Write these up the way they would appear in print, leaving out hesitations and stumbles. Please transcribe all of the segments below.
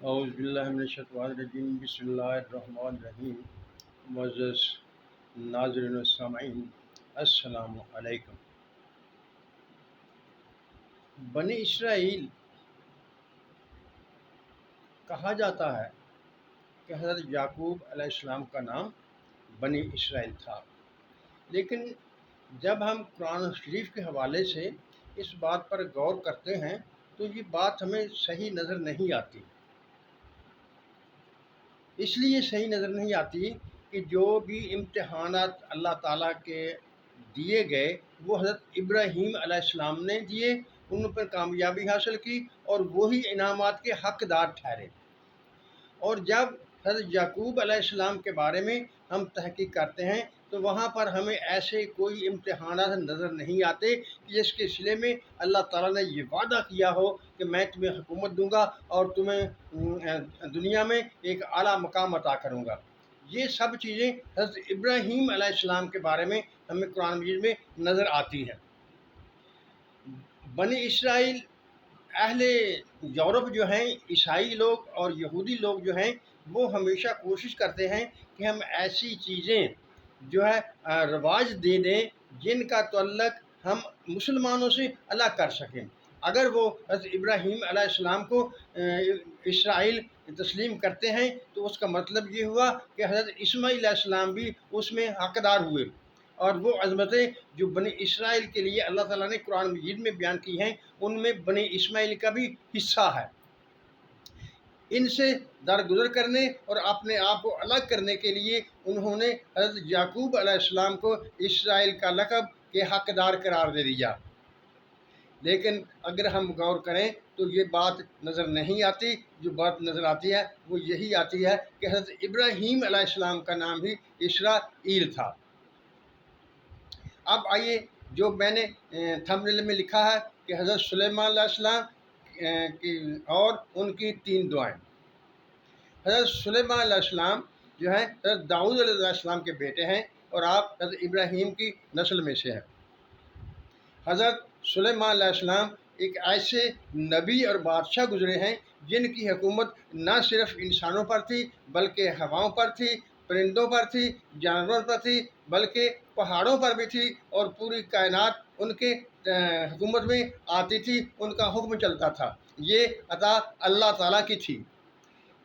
اعوذ باللہ من الشیطان الرجیم بسم اللہ الرحمن الرحیم معزز ناظرین و سامعین، السلام علیکم۔ بنی اسرائیل کہا جاتا ہے کہ حضرت یعقوب علیہ السلام کا نام بنی اسرائیل تھا، لیکن جب ہم قرآن شریف کے حوالے سے اس بات پر غور کرتے ہیں تو یہ بات ہمیں صحیح نظر نہیں آتی۔ اس لیے صحیح نظر نہیں آتی کہ جو بھی امتحانات اللہ تعالیٰ کے دیے گئے وہ حضرت ابراہیم علیہ السلام نے دیے، ان پر کامیابی حاصل کی اور وہی انعامات کے حقدار ٹھہرے۔ اور جب حضرت یعقوب علیہ السلام کے بارے میں ہم تحقیق کرتے ہیں تو وہاں پر ہمیں ایسے کوئی امتحانات نظر نہیں آتے کہ جس کے سلے میں اللہ تعالیٰ نے یہ وعدہ کیا ہو کہ میں تمہیں حکومت دوں گا اور تمہیں دنیا میں ایک اعلیٰ مقام عطا کروں گا۔ یہ سب چیزیں حضرت ابراہیم علیہ السلام کے بارے میں ہمیں قرآن مجید میں نظر آتی ہیں۔ بنی اسرائیل اہل یورپ جو ہیں، عیسائی لوگ اور یہودی لوگ جو ہیں، وہ ہمیشہ کوشش کرتے ہیں کہ ہم ایسی چیزیں جو ہے رواج دے دیں جن کا تعلق ہم مسلمانوں سے الگ کر سکیں۔ اگر وہ حضرت ابراہیم علیہ السلام کو اسرائیل تسلیم کرتے ہیں تو اس کا مطلب یہ ہوا کہ حضرت اسماعیل علیہ السلام بھی اس میں حقدار ہوئے، اور وہ عظمتیں جو بنی اسرائیل کے لیے اللہ تعالیٰ نے قرآن مجید میں بیان کی ہیں ان میں بنی اسماعیل کا بھی حصہ ہے۔ ان سے درگزر کرنے اور اپنے آپ کو الگ کرنے کے لیے انہوں نے حضرت یعقوب علیہ السلام کو اسرائیل کا لقب کے حقدار قرار دے دیا۔ لیکن اگر ہم غور کریں تو یہ بات نظر نہیں آتی۔ جو بات نظر آتی ہے وہ یہی آتی ہے کہ حضرت ابراہیم علیہ السلام کا نام بھی اسرائیل تھا۔ اب آئیے، جو میں نے تھمبنیل میں لکھا ہے کہ حضرت سلیمان علیہ السلام کی اور ان کی 3 دعائیں۔ حضرت سلیمان علیہ السلام جو ہیں حضرت داؤد علیہ السلام کے بیٹے ہیں اور آپ حضرت ابراہیم کی نسل میں سے ہیں۔ حضرت سلیمان علیہ السلام ایک ایسے نبی اور بادشاہ گزرے ہیں جن کی حکومت نہ صرف انسانوں پر تھی بلکہ ہواؤں پر تھی، پرندوں پر تھی، جانوروں پر تھی، بلکہ پہاڑوں پر بھی تھی، اور پوری کائنات ان کے حکومت میں آتی تھی، ان کا حکم چلتا تھا۔ یہ عطا اللہ تعالیٰ کی تھی۔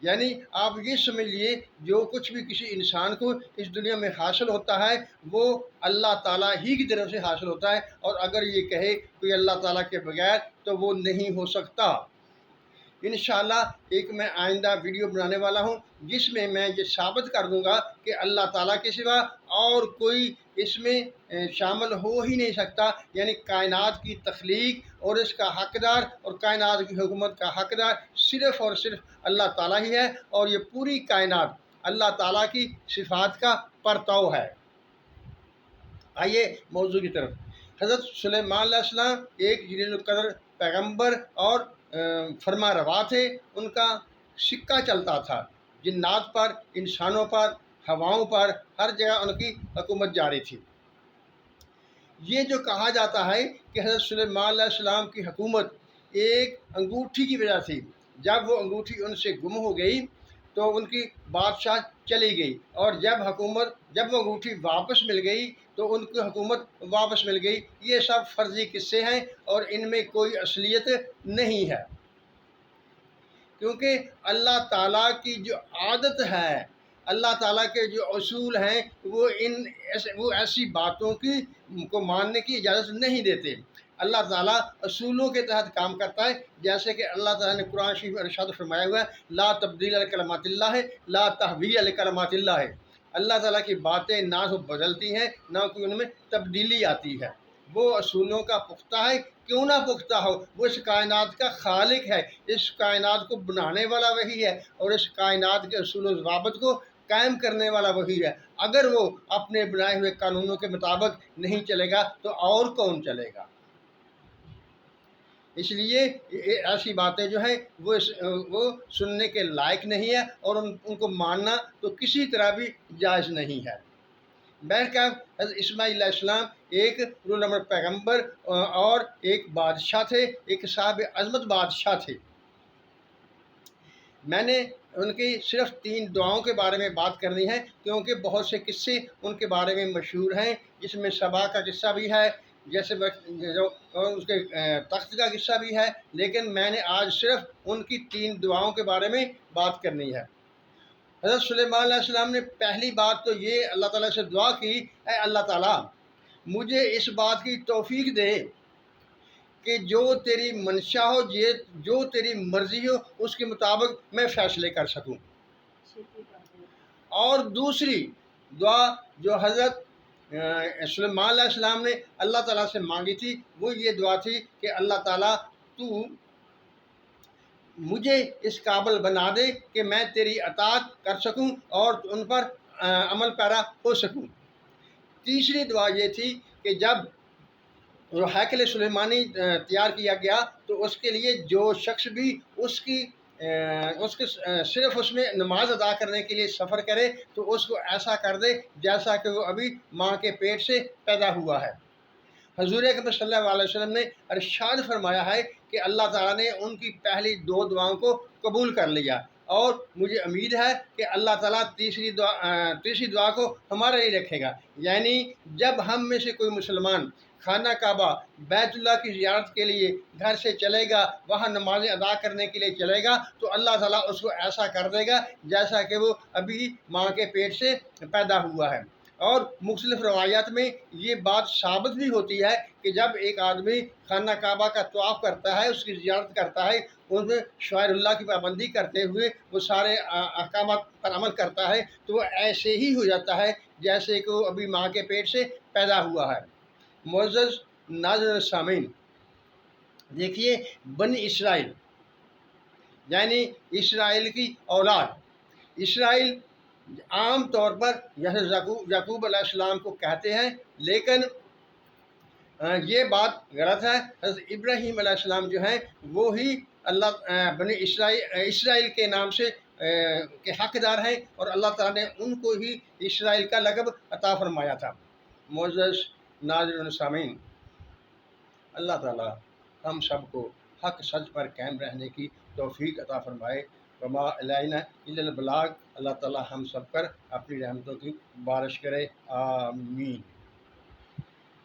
یعنی آپ یہ سمجھ لیے جو کچھ بھی کسی انسان کو اس دنیا میں حاصل ہوتا ہے وہ اللہ تعالیٰ ہی کی طرف سے حاصل ہوتا ہے، اور اگر یہ کہے کوئی اللہ تعالیٰ کے بغیر تو وہ نہیں ہو سکتا۔ انشاءاللہ ایک میں آئندہ ویڈیو بنانے والا ہوں جس میں یہ ثابت کر دوں گا کہ اللہ تعالیٰ کے سوا اور کوئی اس میں شامل ہو ہی نہیں سکتا۔ یعنی کائنات کی تخلیق اور اس کا حقدار اور کائنات کی حکومت کا حقدار صرف اور صرف اللہ تعالیٰ ہی ہے، اور یہ پوری کائنات اللہ تعالیٰ کی صفات کا پرتو ہے۔ آئیے موضوع کی طرف۔ حضرت سلیمان علیہ السلام ایک جلیل القدر پیغمبر اور فرما روا تھے۔ ان کا سکہ چلتا تھا، جنات پر، انسانوں پر، ہواؤں پر، ہر جگہ ان کی حکومت جاری تھی۔ یہ جو کہا جاتا ہے کہ حضرت سلیمان علیہ السلام کی حکومت ایک انگوٹھی کی وجہ سے، جب وہ انگوٹھی ان سے گم ہو گئی تو ان کی بادشاہ چلی گئی، اور جب وہ انگوٹھی واپس مل گئی تو ان کی حکومت واپس مل گئی۔ یہ سب فرضی قصے ہیں اور ان میں کوئی اصلیت نہیں ہے، کیونکہ اللہ تعالیٰ کی جو عادت ہے، اللہ تعالیٰ کے جو اصول ہیں وہ ایسی باتوں کو ماننے کی اجازت نہیں دیتے۔ اللہ تعالیٰ اصولوں کے تحت کام کرتا ہے، جیسے کہ اللہ تعالیٰ نے قرآن شریف میں ارشاد فرمایا ہوا ہے، لا تبدیل لکلمات اللہ ہے، لا تحویل لکلمات اللہ ہے۔ اللہ تعالیٰ کی باتیں نہ تو بدلتی ہیں نہ کوئی ان میں تبدیلی آتی ہے۔ وہ اصولوں کا پختہ ہے، کیوں نہ پختہ ہو، وہ اس کائنات کا خالق ہے، اس کائنات کو بنانے والا وہی ہے، اور اس کائنات کے اصول و ضوابط کو قائم کرنے والا وہی ہے۔ اگر وہ اپنے بنائے ہوئے قانونوں کے مطابق نہیں چلے گا تو اور کون چلے گا؟ اس لیے ایسی باتیں جو ہیں وہ سننے کے لائق نہیں ہے، اور ان کو ماننا تو کسی طرح بھی جائز نہیں ہے۔ بہرکیف حضرت اسماعیل علیہ السلام ایک رولمر پیغمبر اور ایک بادشاہ تھے، ایک صاحب عظمت بادشاہ تھے۔ میں نے ان کی صرف 3 دعاؤں کے بارے میں بات کرنی ہے، کیونکہ بہت سے قصے ان کے بارے میں مشہور ہیں، جس میں سبا کا قصہ بھی ہے، جیسے جو اس کے تخت کا قصہ بھی ہے، لیکن میں نے آج صرف ان کی 3 دعاؤں کے بارے میں بات کرنی ہے۔ حضرت سلیمان علیہ السلام نے پہلی بات تو یہ اللہ تعالیٰ سے دعا کی، اے اللہ تعالیٰ مجھے اس بات کی توفیق دے کہ جو تیری منشا ہو، جو تیری مرضی ہو، اس کے مطابق میں فیصلے کر سکوں۔ اور دوسری دعا جو حضرت سلیمان علیہ السلام نے اللہ تعالیٰ سے مانگی تھی، وہ یہ دعا تھی کہ اللہ تعالیٰ تو مجھے اس قابل بنا دے کہ میں تیری اطاعت کر سکوں اور ان پر عمل پیرا ہو سکوں۔ تیسری دعا یہ تھی کہ جب ہیکل سلیمانی تیار کیا گیا تو اس کے لیے جو شخص بھی اس کے صرف اس میں نماز ادا کرنے کے لیے سفر کرے تو اس کو ایسا کر دے جیسا کہ وہ ابھی ماں کے پیٹ سے پیدا ہوا ہے۔ حضور اکرم صلی اللہ علیہ وسلم نے ارشاد فرمایا ہے کہ اللہ تعالیٰ نے ان کی پہلی 2 دعاؤں کو قبول کر لیا، اور مجھے امید ہے کہ اللہ تعالیٰ تیسری دعا کو ہمارے لیے رکھے گا، یعنی جب ہم میں سے کوئی مسلمان خانہ کعبہ بیت اللہ کی زیارت کے لیے گھر سے چلے گا، وہاں نمازیں ادا کرنے کے لیے چلے گا، تو اللہ تعالیٰ اس کو ایسا کر دے گا جیسا کہ وہ ابھی ماں کے پیٹ سے پیدا ہوا ہے۔ اور مختلف روایات میں یہ بات ثابت بھی ہوتی ہے کہ جب ایک آدمی خانہ کعبہ کا طواف کرتا ہے، اس کی زیارت کرتا ہے، اس میں شعائر اللہ کی پابندی کرتے ہوئے وہ سارے احکامات پر عمل کرتا ہے، تو وہ ایسے ہی ہو جاتا ہے جیسے کہ وہ ابھی ماں کے پیٹ سے پیدا ہوا ہے۔ معزز ناظرین سامعین، دیکھیے بنی اسرائیل یعنی اسرائیل کی اولاد، اسرائیل عام طور پر جیسے یعقوب علیہ السلام کو کہتے ہیں، لیکن یہ بات غلط ہے۔ حضرت ابراہیم علیہ السلام جو ہیں وہ ہی بنی اسرائیل کے نام سے کے حقدار ہیں، اور اللہ تعالیٰ نے ان کو ہی اسرائیل کا لقب عطا فرمایا تھا۔ معزز ناظرین سامعین، اللہ تعالیٰ ہم سب کو حق سچ پر قائم رہنے کی توفیق عطا فرمائے۔ وما علینا الا البلاغ۔ اللہ تعالیٰ ہم سب پر اپنی رحمتوں کی بارش کرے، آمین۔